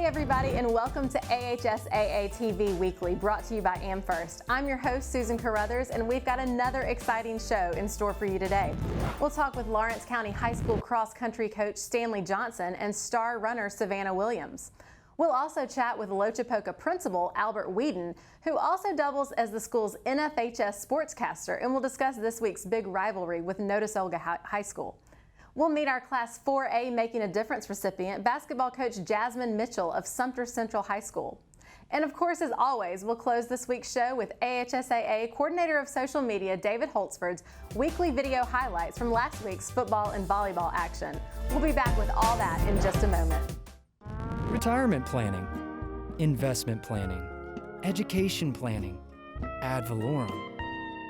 Hey everybody, and welcome to AHSAA TV Weekly, brought to you by AmFirst. I'm your host, Susan Carruthers, and we've got another exciting show in store for you today. We'll talk with Lawrence County High School cross-country coach Stanley Johnson and star runner Savannah Williams. We'll also chat with Lochapoka principal Albert Whedon, who also doubles as the school's NFHS sportscaster, and we'll discuss this week's big rivalry with Notasulga High School. We'll meet our Class 4A Making a Difference recipient, basketball coach Jasmine Mitchell of Sumter Central High School. And of course, as always, we'll close this week's show with AHSAA Coordinator of Social Media David Holtzford's weekly video highlights from last week's football and volleyball action. We'll be back with all that in just a moment. Retirement planning, investment planning, education planning, ad valorem,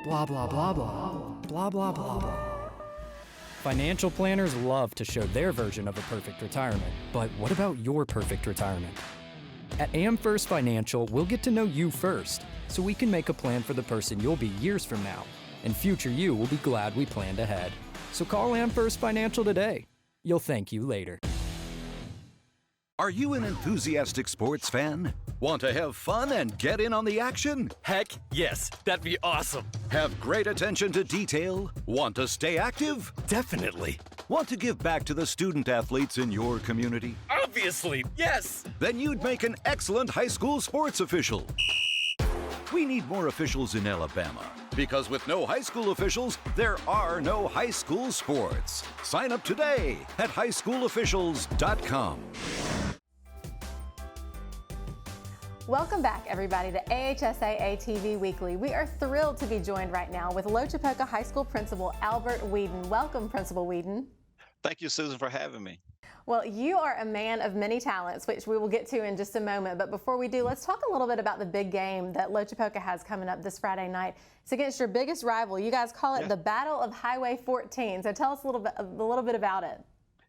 blah, blah, blah, blah, blah, blah, blah, blah. Financial planners love to show their version of a perfect retirement, but what about your perfect retirement? At AmFirst Financial, we'll get to know you first, so we can make a plan for the person you'll be years from now, and future you will be glad we planned ahead. So call AmFirst Financial today. You'll thank you later. Are you an enthusiastic sports fan? Want to have fun and get in on the action? Heck yes, that'd be awesome. Have great attention to detail? Want to stay active? Definitely. Want to give back to the student athletes in your community? Obviously, yes. Then you'd make an excellent high school sports official. We need more officials in Alabama, because with no high school officials, there are no high school sports. Sign up today at highschoolofficials.com. Welcome back, everybody, to AHSAA TV Weekly. We are thrilled to be joined right now with Lochapoka High School Principal Albert Whedon. Welcome, Principal Whedon. Thank you, Susan, for having me. Well, you are a man of many talents, which we will get to in just a moment. But before we do, let's talk a little bit about the big game that Lochapoka has coming up this Friday night. It's against your biggest rival. You guys call it the Battle of Highway 14. So tell us a little bit about it.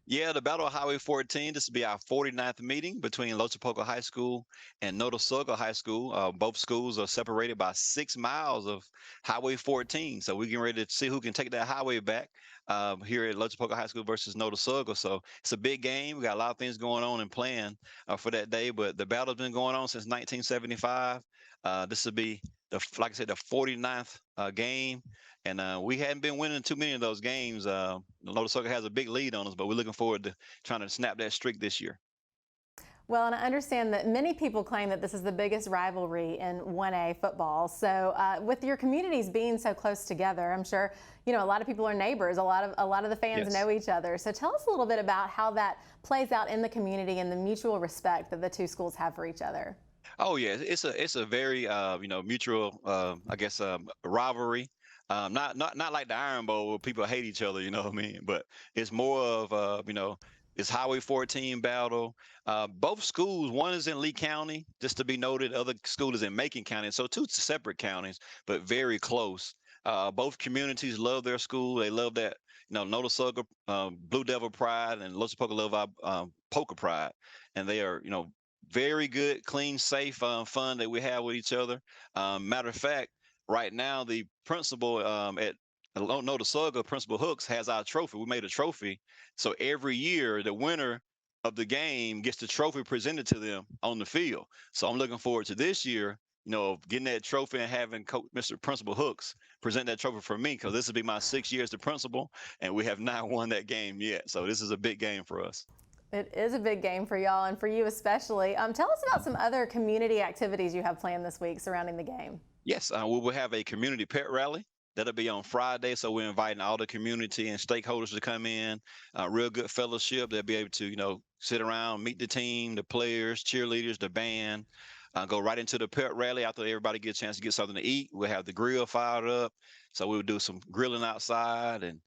Yeah, the Battle of Highway 14, this will be our 49th meeting between Lochapoka High School and Notasulga High School. Both schools are separated by 6 miles of Highway 14. So we're getting ready to see who can take that highway back here at Lochapoka High School versus Notasulga. So it's a big game. We got a lot of things going on and planned for that day, but the battle's been going on since 1975. This will be, like I said, the 49th game. And we hadn't been winning too many of those games. Notasulga has a big lead on us, but we're looking forward to trying to snap that streak this year. Well, and I understand that many people claim that this is the biggest rivalry in 1A football. So with your communities being so close together, I'm sure, a lot of people are neighbors. A lot of the fans know each other. So tell us a little bit about how that plays out in the community and the mutual respect that the two schools have for each other. Oh, yeah, it's a very, mutual, rivalry. Not like the Iron Bowl where people hate each other, you know what I mean? But it's more of, it's Highway 14 battle. Both schools, one is in Lee County, just to be noted. Other school is in Macon County. So two separate counties, but very close. Both communities love their school. They love that, Notasulga, Blue Devil pride, and Lochapoka love our Poker pride. And they are, very good, clean, safe, fun that we have with each other. Matter of fact, right now, the principal at Notasulga, Principal Hooks, has our trophy. We made a trophy. So every year, the winner of the game gets the trophy presented to them on the field. So I'm looking forward to this year, getting that trophy and having Mr. Principal Hooks present that trophy for me, because this will be my 6 years as the principal, and we have not won that game yet. So this is a big game for us. It is a big game for y'all, and for you especially. Tell us about some other community activities you have planned this week surrounding the game. Yes, we will have a community pet rally. That'll be on Friday, so we're inviting all the community and stakeholders to come in. Real good fellowship. They'll be able to, sit around, meet the team, the players, cheerleaders, the band. Go right into the pet rally after everybody gets a chance to get something to eat. We'll have the grill fired up, so we'll do some grilling outside and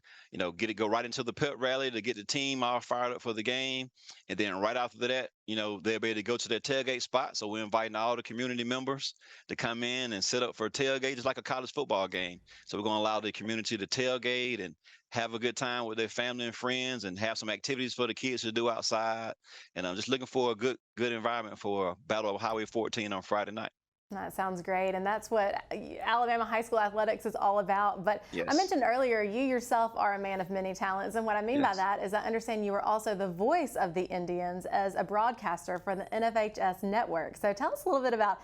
go right into the pet rally to get the team all fired up for the game. And then right after that, they'll be able to go to their tailgate spot. So we're inviting all the community members to come in and set up for a tailgate, just like a college football game. So we're going to allow the community to tailgate and have a good time with their family and friends and have some activities for the kids to do outside. And I'm just looking for a good environment for Battle of Highway 14 on Friday night. That sounds great, and that's what Alabama high school athletics is all about. But I Yes. mentioned earlier, you yourself are a man of many talents, and what I mean by Yes. that is I understand you are also the voice of the Indians as a broadcaster for the NFHS network. So tell us a little bit about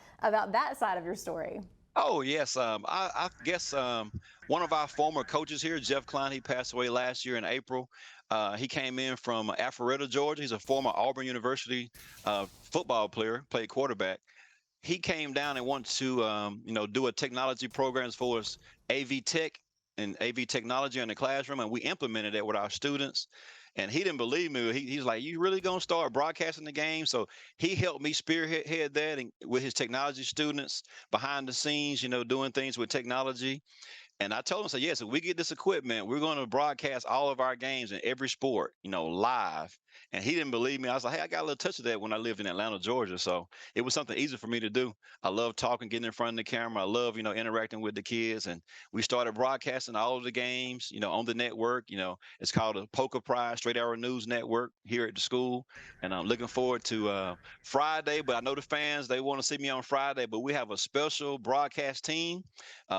that side of your story. Oh yes, I guess one of our former coaches here, Jeff Klein, he passed away last year in April. He came in from Alpharetta, Georgia. He's a former Auburn University football player, played quarterback. He came down and wanted to, do a technology program as far as AV tech and AV technology in the classroom, and we implemented it with our students. And he didn't believe me. He's like, "You really gonna start broadcasting the game?" So he helped me spearhead that and with his technology students behind the scenes, doing things with technology. And I told him, I said, yes, if we get this equipment, we're going to broadcast all of our games in every sport, live. And he didn't believe me. I was like, hey, I got a little touch of that when I lived in Atlanta, Georgia. So it was something easy for me to do. I love talking, getting in front of the camera. I love, interacting with the kids. And we started broadcasting all of the games, on the network. It's called a Poker Prize, Straight Arrow News Network here at the school. And I'm looking forward to Friday. But I know the fans, they want to see me on Friday. But we have a special broadcast team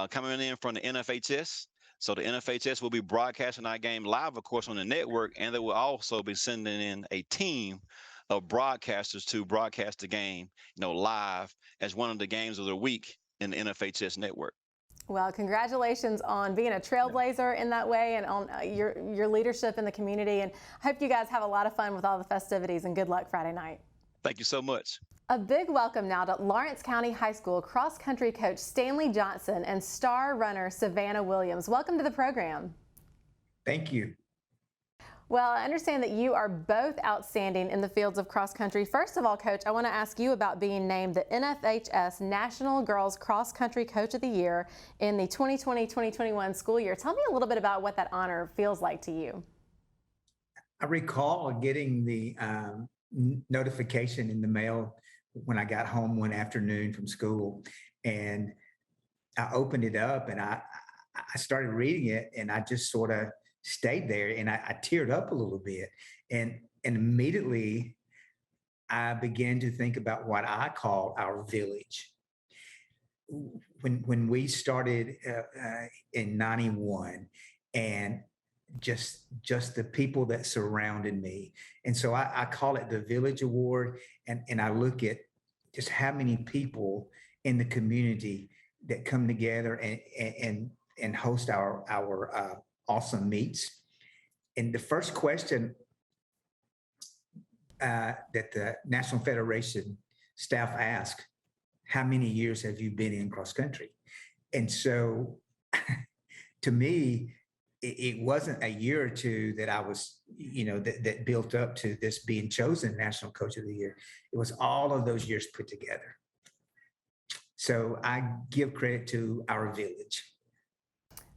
coming in from the NFHS. So the NFHS will be broadcasting our game live, of course, on the network, and they will also be sending in a team of broadcasters to broadcast the game, live as one of the games of the week in the NFHS network. Well, congratulations on being a trailblazer in that way and on your leadership in the community. And I hope you guys have a lot of fun with all the festivities, and good luck Friday night. Thank you so much. A big welcome now to Lawrence County High School cross-country coach Stanley Johnson and star runner Savannah Williams. Welcome to the program. Thank you. Well, I understand that you are both outstanding in the fields of cross-country. First of all, Coach, I want to ask you about being named the NFHS National Girls Cross Country Coach of the Year in the 2020-2021 school year. Tell me a little bit about what that honor feels like to you. I recall getting the notification in the mail when I got home one afternoon from school, and I opened it up and I started reading it, and I just sort of stayed there, and I teared up a little bit, and immediately I began to think about what I call our village. When we started in '91, and just the people that surrounded me. And so I call it the Village Award. And I look at just how many people in the community that come together and host our awesome meets. And the first question that the National Federation staff asked, how many years have you been in cross country? And so to me, it wasn't a year or two that I was, that built up to this being chosen National Coach of the Year. It was all of those years put together. So I give credit to our village.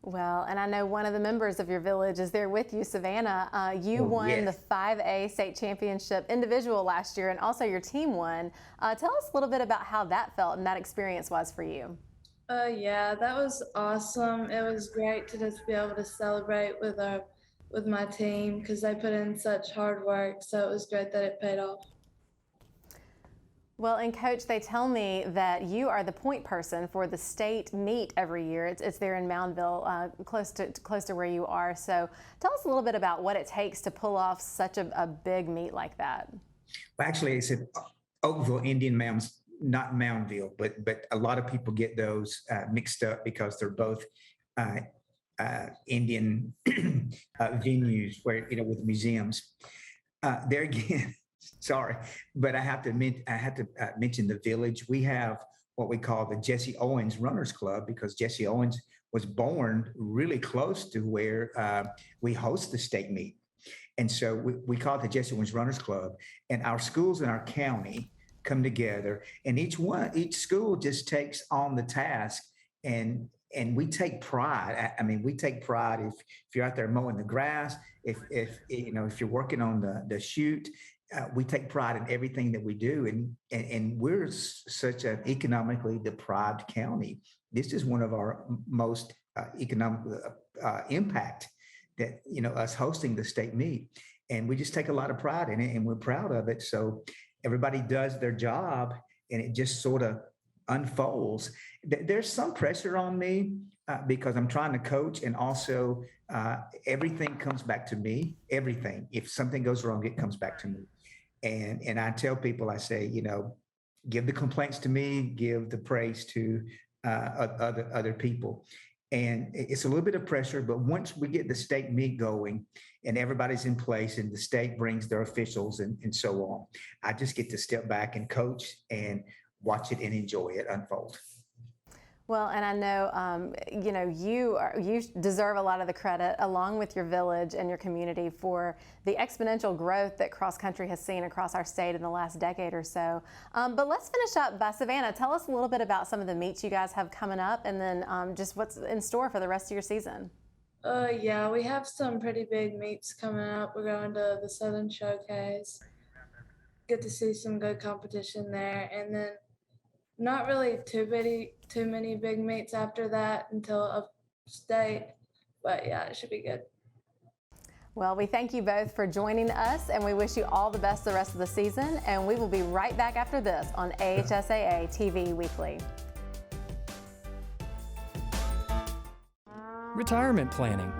Well, and I know one of the members of your village is there with you, Savannah. You won the 5A state championship individual last year, and also your team won. Tell us a little bit about how that felt and that experience was for you. Yeah, that was awesome. It was great to just be able to celebrate with my team because they put in such hard work. So it was great that it paid off. Well, and Coach, they tell me that you are the point person for the state meet every year. It's there in Moundville, close to where you are. So tell us a little bit about what it takes to pull off such a big meet like that. Well, actually, it's at Oakville Indian Mounds. Not Moundville, but a lot of people get those mixed up because they're both Indian venues where with museums. There again, sorry, but I have to mention the village. We have what we call the Jesse Owens Runners Club because Jesse Owens was born really close to where we host the state meet, and so we call it the Jesse Owens Runners Club. And our schools in our county come together, and each school just takes on the task, and we take pride. I mean, we take pride if you're out there mowing the grass, if you're working on the chute, we take pride in everything that we do, and we're such an economically deprived county. This is one of our most economic impact that us hosting the state meet, and we just take a lot of pride in it, and we're proud of it. So everybody does their job, and it just sort of unfolds, there's some pressure on me because I'm trying to coach, and also everything comes back to me. Everything. If something goes wrong, it comes back to me. And I tell people, I say, give the complaints to me, give the praise to other people. And it's a little bit of pressure, but once we get the state meet going and everybody's in place and the state brings their officials and so on, I just get to step back and coach and watch it and enjoy it unfold. Well, and I know, you deserve a lot of the credit, along with your village and your community, for the exponential growth that cross country has seen across our state in the last decade or so. But let's finish up by Savannah. Tell us a little bit about some of the meets you guys have coming up, and then just what's in store for the rest of your season. Yeah, we have some pretty big meets coming up. We're going to the Southern Showcase. Get to see some good competition there, and then not really too many big meets after that until upstate, but yeah, it should be good. Well, we thank you both for joining us, and we wish you all the best the rest of the season, and we will be right back after this on AHSAA TV Weekly. Retirement planning,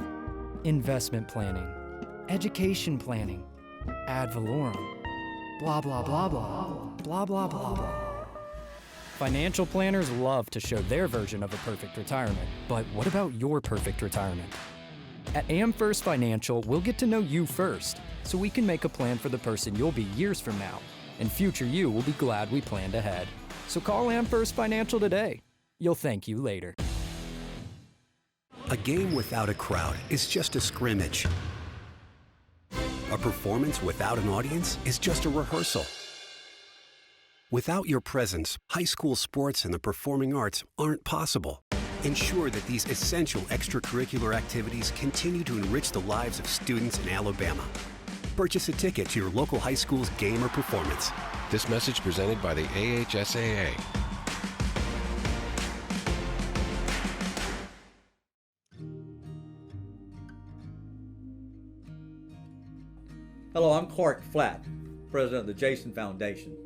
investment planning, education planning, ad valorem, blah, blah, blah, blah, blah, blah, blah, blah. Financial planners love to show their version of a perfect retirement, but what about your perfect retirement? At AmFirst Financial, we'll get to know you first, so we can make a plan for the person you'll be years from now, and future you will be glad we planned ahead. So call AmFirst Financial today. You'll thank you later. A game without a crowd is just a scrimmage. A performance without an audience is just a rehearsal. Without your presence, high school sports and the performing arts aren't possible. Ensure that these essential extracurricular activities continue to enrich the lives of students in Alabama. Purchase a ticket to your local high school's game or performance. This message presented by the AHSAA. Hello, I'm Clark Flatt, president of the Jason Foundation.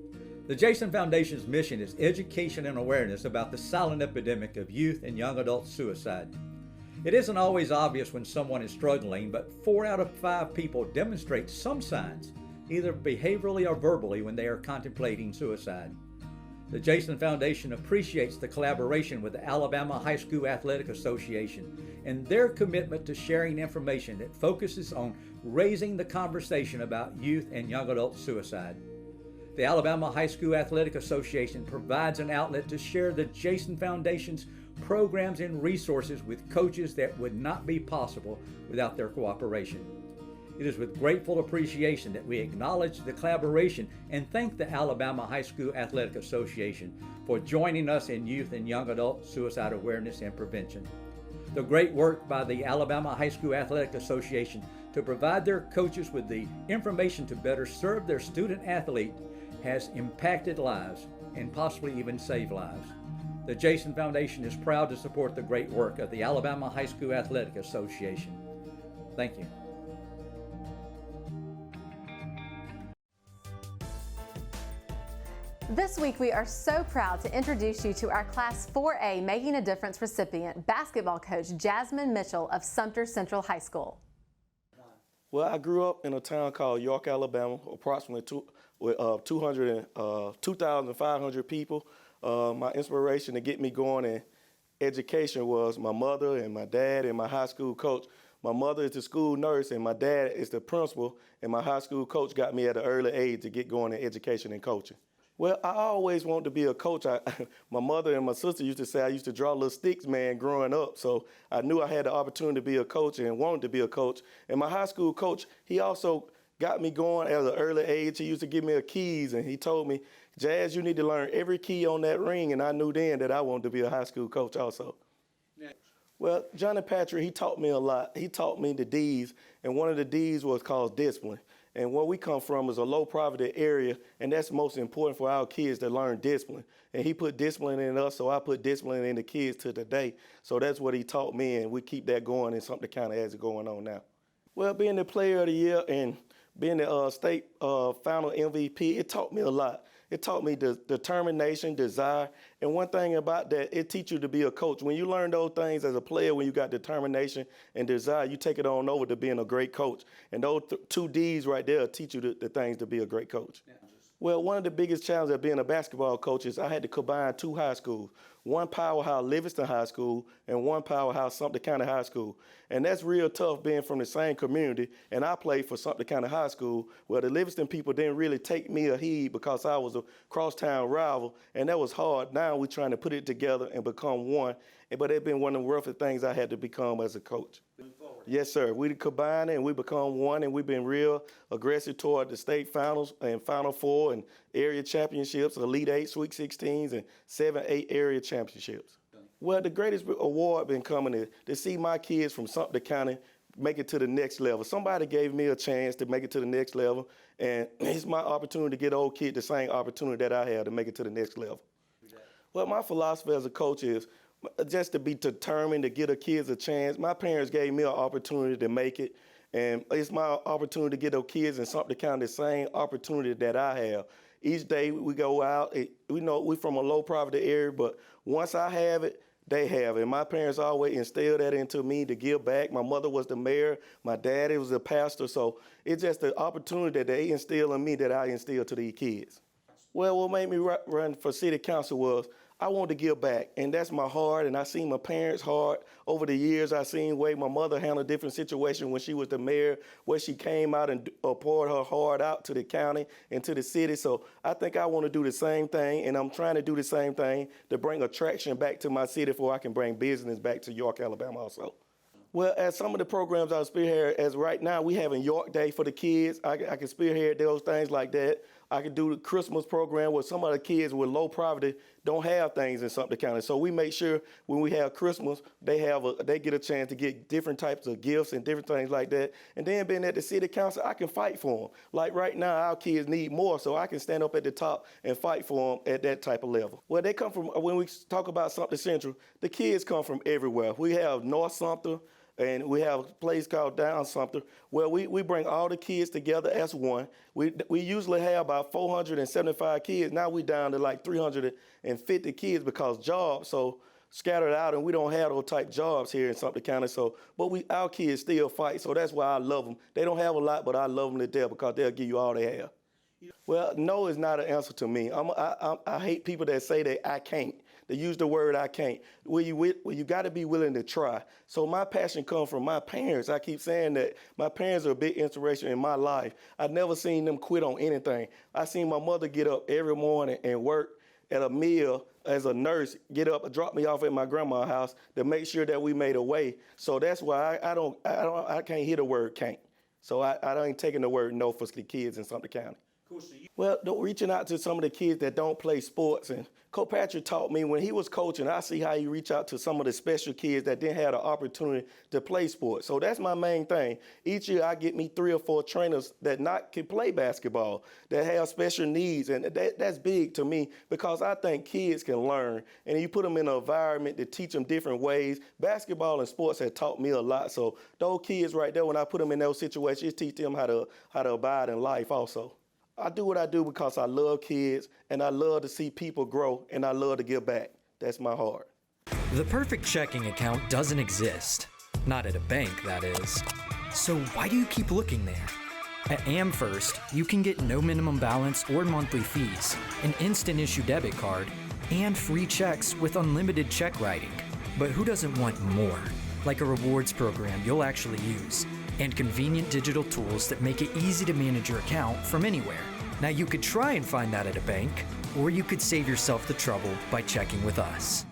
The Jason Foundation's mission is education and awareness about the silent epidemic of youth and young adult suicide. It isn't always obvious when someone is struggling, but 4 out of 5 people demonstrate some signs, either behaviorally or verbally, when they are contemplating suicide. The Jason Foundation appreciates the collaboration with the Alabama High School Athletic Association and their commitment to sharing information that focuses on raising the conversation about youth and young adult suicide. The Alabama High School Athletic Association provides an outlet to share the Jason Foundation's programs and resources with coaches that would not be possible without their cooperation. It is with grateful appreciation that we acknowledge the collaboration and thank the Alabama High School Athletic Association for joining us in youth and young adult suicide awareness and prevention. The great work by the Alabama High School Athletic Association to provide their coaches with the information to better serve their student athlete has impacted lives and possibly even saved lives. The Jason Foundation is proud to support the great work of the Alabama High School Athletic Association. Thank you. This week, we are so proud to introduce you to our Class 4A Making a Difference recipient, basketball coach Jasmine Mitchell of Sumter Central High School. Well, I grew up in a town called York, Alabama, approximately 2,500 people. My inspiration to get me going in education was my mother and my dad and my high school coach. My mother is the school nurse and my dad is the principal, and my high school coach got me at an early age to get going in education and coaching. Well, I always wanted to be a coach. My mother and my sister used to say I used to draw little sticks, man, growing up. So I knew I had the opportunity to be a coach and wanted to be a coach. And my high school coach, he also got me going at an early age. He used to give me a keys, and he told me, Jazz, you need to learn every key on that ring. And I knew then that I wanted to be a high school coach also. Next. Well, Johnny Patrick, he taught me a lot. He taught me the D's, and one of the D's was called discipline. And where we come from is a low poverty area, and that's most important for our kids to learn discipline. And he put discipline in us, so I put discipline in the kids to today. So that's what he taught me, and we keep that going, and something kind of has it going on now. Well, being the player of the year and being the state final MVP, it taught me a lot. It taught me determination, desire, and one thing about that, it teaches you to be a coach. When you learn those things as a player, when you got determination and desire, you take it on over to being a great coach. And those two D's right there teach you the things to be a great coach. Yeah. Well, one of the biggest challenges of being a basketball coach is I had to combine two high schools, one powerhouse Livingston High School and one powerhouse Sumter County High School. And that's real tough being from the same community. And I played for Sumter County High School, where the Livingston people didn't really take me a heed because I was a crosstown rival, and that was hard. Now we're trying to put it together and become one. But it's been one of the roughest things I had to become as a coach. Yes, sir. We combined and we become one, and we've been real aggressive toward the state finals and Final Four and area championships, Elite 8, Sweet 16s, and 7-8 area championships. Well, the greatest award been coming to see my kids from Sumter County make it to the next level. Somebody gave me a chance to make it to the next level, and it's my opportunity to get old kid the same opportunity that I had to make it to the next level. Well, my philosophy as a coach is just to be determined to give the kids a chance. My parents gave me an opportunity to make it, and it's my opportunity to give those kids in Sumter County the same opportunity that I have. Each day we go out, we know we're from a low poverty area, but once I have it, they have it. And my parents always instilled that into me to give back. My mother was the mayor, my daddy was the pastor, so it's just the opportunity that they instill in me that I instill to these kids. Well, what made me run for city council was I wanted to give back, and that's my heart, and I seen my parents' heart. Over the years, I seen the way my mother handled different situations when she was the mayor, where she came out and poured her heart out to the county and to the city. So I think I want to do the same thing, and I'm trying to do the same thing to bring attraction back to my city before I can bring business back to York, Alabama also. Well, as some of the programs I spearhead, as right now, we having York Day for the kids. I can spearhead those things like that. I can do the Christmas program where some of the kids with low poverty don't have things in Sumter County. So we make sure when we have Christmas, they get a chance to get different types of gifts and different things like that. And then being at the city council, I can fight for them. Like right now, our kids need more, so I can stand up at the top and fight for them at that type of level. Well, they come from, when we talk about Sumter Central, the kids come from everywhere. We have North Sumter, and we have a place called Down Sumter where we bring all the kids together as one. We usually have about 475 kids. Now we down to like 350 kids because jobs so scattered out, and we don't have those type jobs here in Sumter County. So, but our kids still fight, so that's why I love them. They don't have a lot, but I love them to death because they'll give you all they have. Well, no is not an answer to me. I hate people that say that I can't. They use the word I can't. Well, you got to be willing to try. So my passion comes from my parents. I keep saying that my parents are a big inspiration in my life. I've never seen them quit on anything. I seen my mother get up every morning and work at a mill as a nurse, get up and drop me off at my grandma's house to make sure that we made a way. So that's why I can't hear the word can't. So I ain't taking the word no for the kids in Sumter County. Well, reaching out to some of the kids that don't play sports, and Coach Patrick taught me when he was coaching, I see how he reach out to some of the special kids that didn't have the opportunity to play sports. So that's my main thing. Each year I get me 3 or 4 trainers that can play basketball, that have special needs, and that's big to me because I think kids can learn, and you put them in an environment to teach them different ways. Basketball and sports have taught me a lot. So those kids right there, when I put them in those situations, teach them how to abide in life also. I do what I do because I love kids, and I love to see people grow, and I love to give back. That's my heart. The perfect checking account doesn't exist. Not at a bank, that is. So why do you keep looking there? At AmFirst, you can get no minimum balance or monthly fees, an instant issue debit card, and free checks with unlimited check writing. But who doesn't want more? Like a rewards program you'll actually use, and convenient digital tools that make it easy to manage your account from anywhere. Now you could try and find that at a bank, or you could save yourself the trouble by checking with us.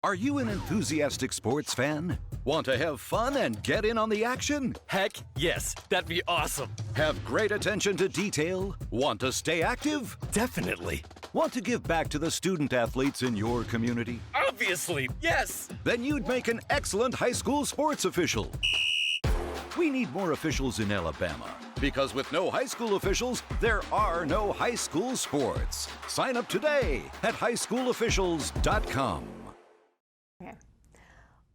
Are you an enthusiastic sports fan? Want to have fun and get in on the action? Heck yes, that'd be awesome. Have great attention to detail? Want to stay active? Definitely. Want to give back to the student athletes in your community? Obviously, yes. Then you'd make an excellent high school sports official. We need more officials in Alabama, because with no high school officials, there are no high school sports. Sign up today at highschoolofficials.com. Okay.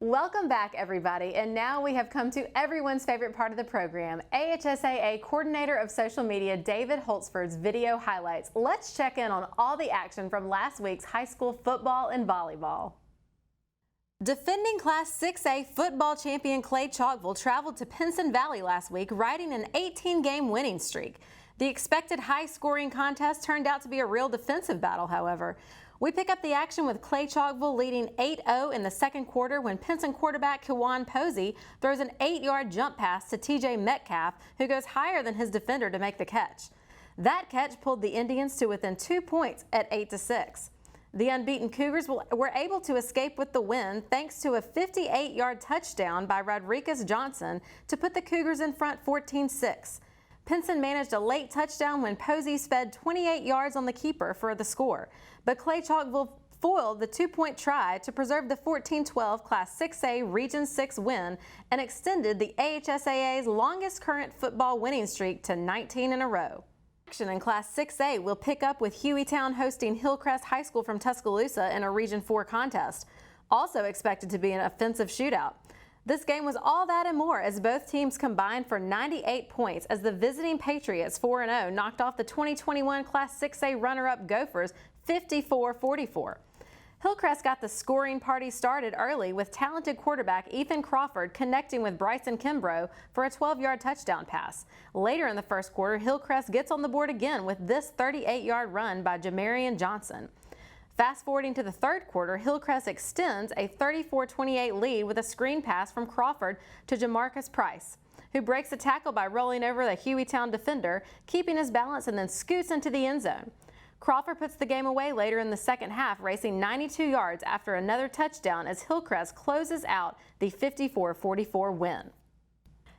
Welcome back, everybody, and now we have come to everyone's favorite part of the program, AHSAA Coordinator of Social Media David Holtzford's video highlights. Let's check in on all the action from last week's high school football and volleyball. Defending Class 6A football champion Clay Chalkville traveled to Pinson Valley last week, riding an 18-game winning streak. The expected high-scoring contest turned out to be a real defensive battle, however. We pick up the action with Clay Chalkville leading 8-0 in the second quarter when Pinson quarterback Kiwan Posey throws an 8-yard jump pass to TJ Metcalf, who goes higher than his defender to make the catch. That catch pulled the Indians to within 2 points at 8-6. The unbeaten Cougars were able to escape with the win thanks to a 58-yard touchdown by Rodriguez Johnson to put the Cougars in front 14-6. Pinson managed a late touchdown when Posey sped 28 yards on the keeper for the score, but Clay Chalkville foiled the 2-point try to preserve the 14-12 Class 6A Region 6 win and extended the AHSAA's longest current football winning streak to 19 in a row. Action in Class 6A will pick up with Hueytown hosting Hillcrest High School from Tuscaloosa in a Region 4 contest. Also expected to be an offensive shootout. This game was all that and more as both teams combined for 98 points as the visiting Patriots 4-0 knocked off the 2021 Class 6A runner-up Gophers 54-44. Hillcrest got the scoring party started early with talented quarterback Ethan Crawford connecting with Bryson Kimbrough for a 12-yard touchdown pass. Later in the first quarter, Hillcrest gets on the board again with this 38-yard run by Jamarian Johnson. Fast forwarding to the third quarter, Hillcrest extends a 34-28 lead with a screen pass from Crawford to Jamarcus Price, who breaks a tackle by rolling over the Hueytown defender, keeping his balance and then scoots into the end zone. Crawford puts the game away later in the second half, racing 92 yards after another touchdown as Hillcrest closes out the 54-44 win.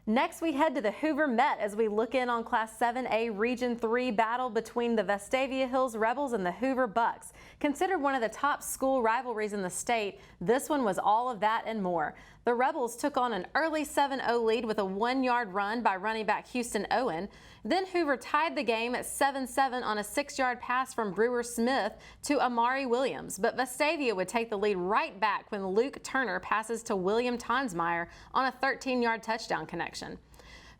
Next, we head to the Hoover Met as we look in on Class 7A Region 3 battle between the Vestavia Hills Rebels and the Hoover Bucks. Considered one of the top school rivalries in the state, this one was all of that and more. The Rebels took on an early 7-0 lead with a 1-yard run by running back Houston Owen. Then Hoover tied the game at 7-7 on a 6-yard pass from Brewer Smith to Amari Williams, but Vestavia would take the lead right back when Luke Turner passes to William Tonsmeyer on a 13-yard touchdown connection.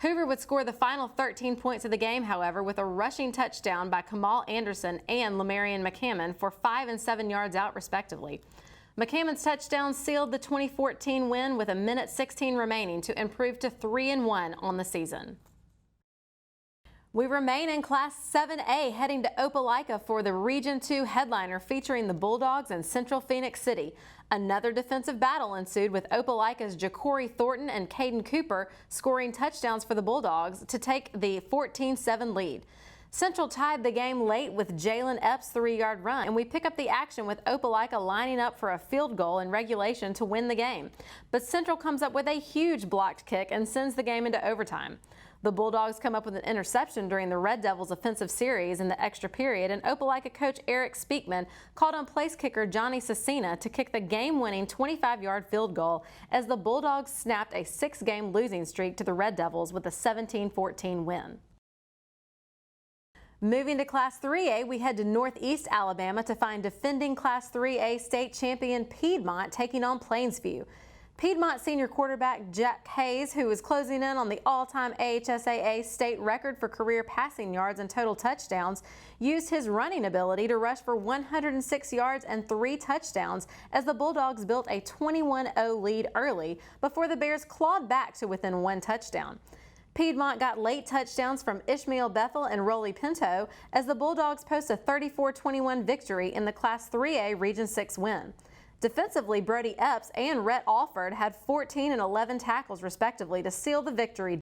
Hoover would score the final 13 points of the game, however, with a rushing touchdown by Kamal Anderson and Lamarian McCammon for 5 and 7 yards out, respectively. McCammon's touchdown sealed the 2014 win with a minute 16 remaining to improve to 3-1 on the season. We remain in Class 7A, heading to Opelika for the Region 2 headliner featuring the Bulldogs and Central Phoenix City. Another defensive battle ensued with Opelika's Ja'Cory Thornton and Caden Cooper scoring touchdowns for the Bulldogs to take the 14-7 lead. Central tied the game late with Jalen Epps' 3-yard run, and we pick up the action with Opelika lining up for a field goal in regulation to win the game. But Central comes up with a huge blocked kick and sends the game into overtime. The Bulldogs come up with an interception during the Red Devils' offensive series in the extra period, and Opelika coach Eric Speakman called on place kicker Johnny Cecina to kick the game-winning 25-yard field goal as the Bulldogs snapped a 6-game losing streak to the Red Devils with a 17-14 win. Moving to Class 3A, we head to Northeast Alabama to find defending Class 3A state champion Piedmont taking on Plainsview. Piedmont senior quarterback Jack Hayes, who is closing in on the all-time AHSAA state record for career passing yards and total touchdowns, used his running ability to rush for 106 yards and 3 touchdowns as the Bulldogs built a 21-0 lead early before the Bears clawed back to within 1 touchdown. Piedmont got late touchdowns from Ishmael Bethel and Rolly Pinto as the Bulldogs post a 34-21 victory in the Class 3A Region 6 win. Defensively, Brody Epps and Rhett Alford had 14 and 11 tackles respectively to seal the victory.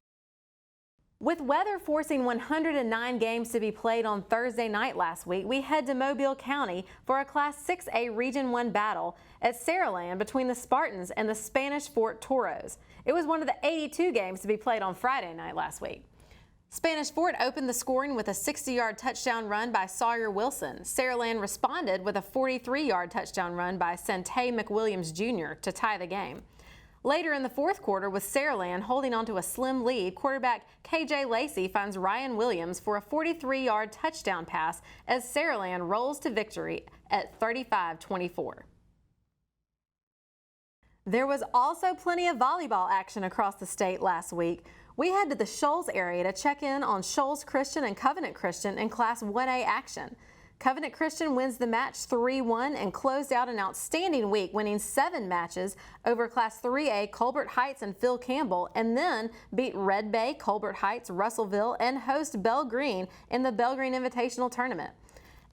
With weather forcing 109 games to be played on Thursday night last week, we head to Mobile County for a Class 6A Region 1 battle at Saraland between the Spartans and the Spanish Fort Toros. It was one of the 82 games to be played on Friday night last week. Spanish Fort opened the scoring with a 60-yard touchdown run by Sawyer Wilson. Saraland responded with a 43-yard touchdown run by Sante McWilliams Jr. to tie the game. Later in the fourth quarter, with Saraland holding on to a slim lead, quarterback KJ Lacey finds Ryan Williams for a 43-yard touchdown pass as Saraland rolls to victory at 35-24. There was also plenty of volleyball action across the state last week. We head to the Shoals area to check in on Shoals Christian and Covenant Christian in Class 1A action. Covenant Christian wins the match 3-1 and closed out an outstanding week, winning 7 matches over Class 3A Colbert Heights and Phil Campbell, and then beat Red Bay, Colbert Heights, Russellville, and host Bell Green in the Bell Green Invitational Tournament.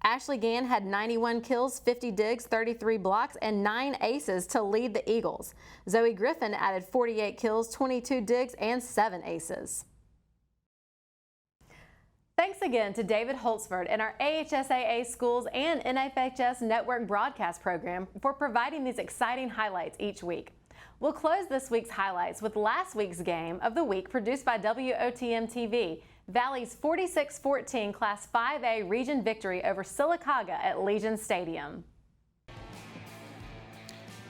Ashley Gann had 91 kills, 50 digs, 33 blocks, and 9 aces to lead the Eagles. Zoe Griffin added 48 kills, 22 digs, and 7 aces. Thanks again to David Holtzford and our AHSAA Schools and NFHS Network broadcast program for providing these exciting highlights each week. We'll close this week's highlights with last week's game of the week produced by WOTM-TV. Valley's 46-14 Class 5A region victory over Sylacauga at Legion Stadium.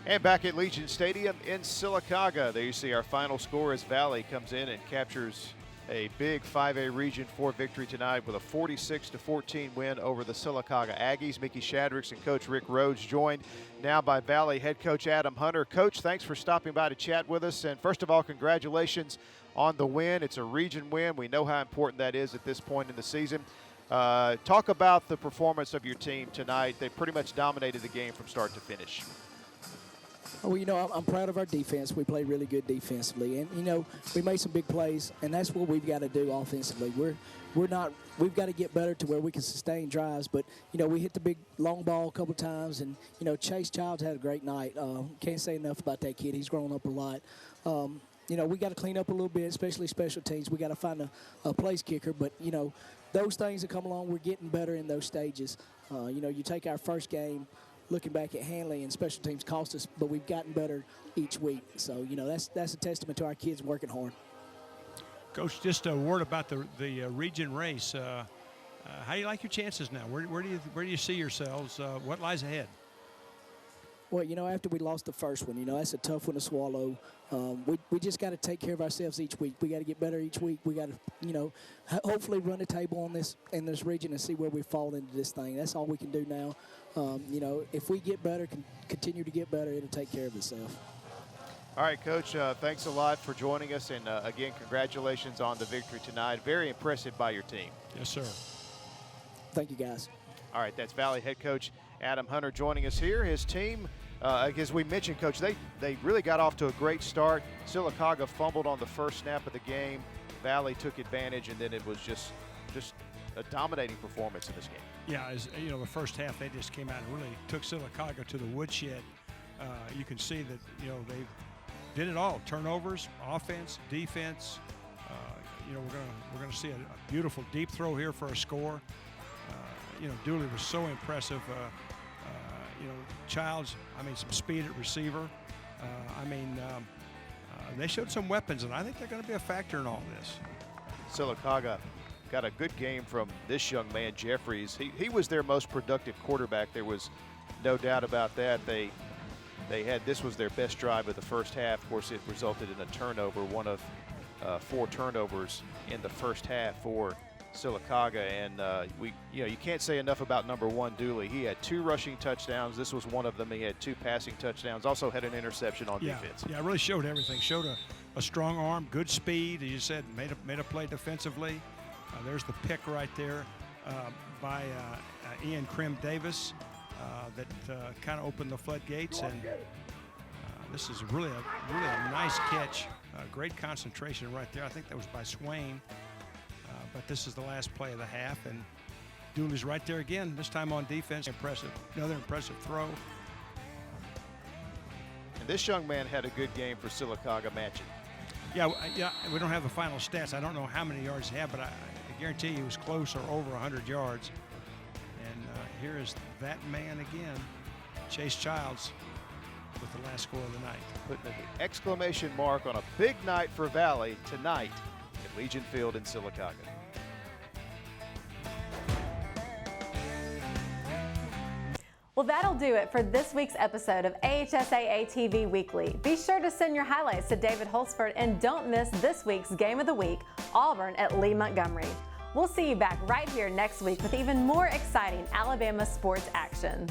And back at Legion Stadium in Sylacauga, there you see our final score as Valley comes in and captures a big 5A Region 4 victory tonight with a 46-14 win over the Sylacauga Aggies. Mickey Shadricks and Coach Rick Rhodes joined now by Valley head coach Adam Hunter. Coach, thanks for stopping by to chat with us. And first of all, congratulations on the win. It's a region win. We know how important that is at this point in the season. Talk about the performance of your team tonight. They pretty much dominated the game from start to finish. Well, you know, I'm proud of our defense. We played really good defensively, and you know, we made some big plays, and that's what we've got to do offensively. We've got to get better to where we can sustain drives. But you know, we hit the big long ball a couple times, and you know, Chase Childs had a great night. Can't say enough about that kid. He's grown up a lot. You know, we got to clean up a little bit, especially special teams. We got to find a place kicker, but you know, those things that come along, we're getting better in those stages. You know, you take our first game. Looking back at Hanley, and special teams cost us, but we've gotten better each week. So, you know, that's a testament to our kids working hard. Coach, just a word about the region race. How do you like your chances now? Where do you see yourselves? What lies ahead? Well, you know, after we lost the first one, you know, that's a tough one to swallow. We just got to take care of ourselves each week. We got to get better each week. We got to, you know, hopefully run the table in this region and see where we fall into this thing. That's all we can do now. You know, if we get better, continue to get better, it'll take care of itself. All right, Coach, thanks a lot for joining us. And, again, congratulations on the victory tonight. Very impressive by your team. Yes, sir. Thank you, guys. All right, that's Valley head coach Adam Hunter joining us here. His team, as we mentioned, Coach, they really got off to a great start. Sylacauga fumbled on the first snap of the game. Valley took advantage, and then it was just a dominating performance in this game. Yeah, as you know, the first half they just came out and really took Sylacauga to the woodshed. You can see that, you know, they did it all: turnovers, offense, defense. You know, we're gonna see a beautiful deep throw here for a score. You know, Dooley was so impressive. You know, Childs, I mean, some speed at receiver. They showed some weapons, and I think they're going to be a factor in all this. Sylacauga got a good game from this young man, Jeffries. He was their most productive quarterback. There was no doubt about that. This was their best drive of the first half. Of course, it resulted in a turnover, one of 4 turnovers in the first half for Sylacauga, and you can't say enough about number 1, Dooley. He had 2 rushing touchdowns. This was one of them. He had 2 passing touchdowns. Also had an interception on defense. Yeah, really showed everything. Showed a strong arm, good speed. As you said, made a play defensively. There's the pick right there by Ian Krim Davis that kind of opened the floodgates. And this is really a nice catch. Great concentration right there. I think that was by Swain. But this is the last play of the half, and Dooley's right there again, this time on defense. Impressive. Another impressive throw. And this young man had a good game for Sylacauga matching. Yeah, we don't have the final stats. I don't know how many yards he had, but I guarantee he was close or over 100 yards. And here is that man again, Chase Childs, with the last score of the night. Putting an exclamation mark on a big night for Valley tonight at Legion Field in Sylacauga. Well, that'll do it for this week's episode of AHSAA TV Weekly. Be sure to send your highlights to David Holtzford, and don't miss this week's Game of the Week, Auburn at Lee Montgomery. We'll see you back right here next week with even more exciting Alabama sports action.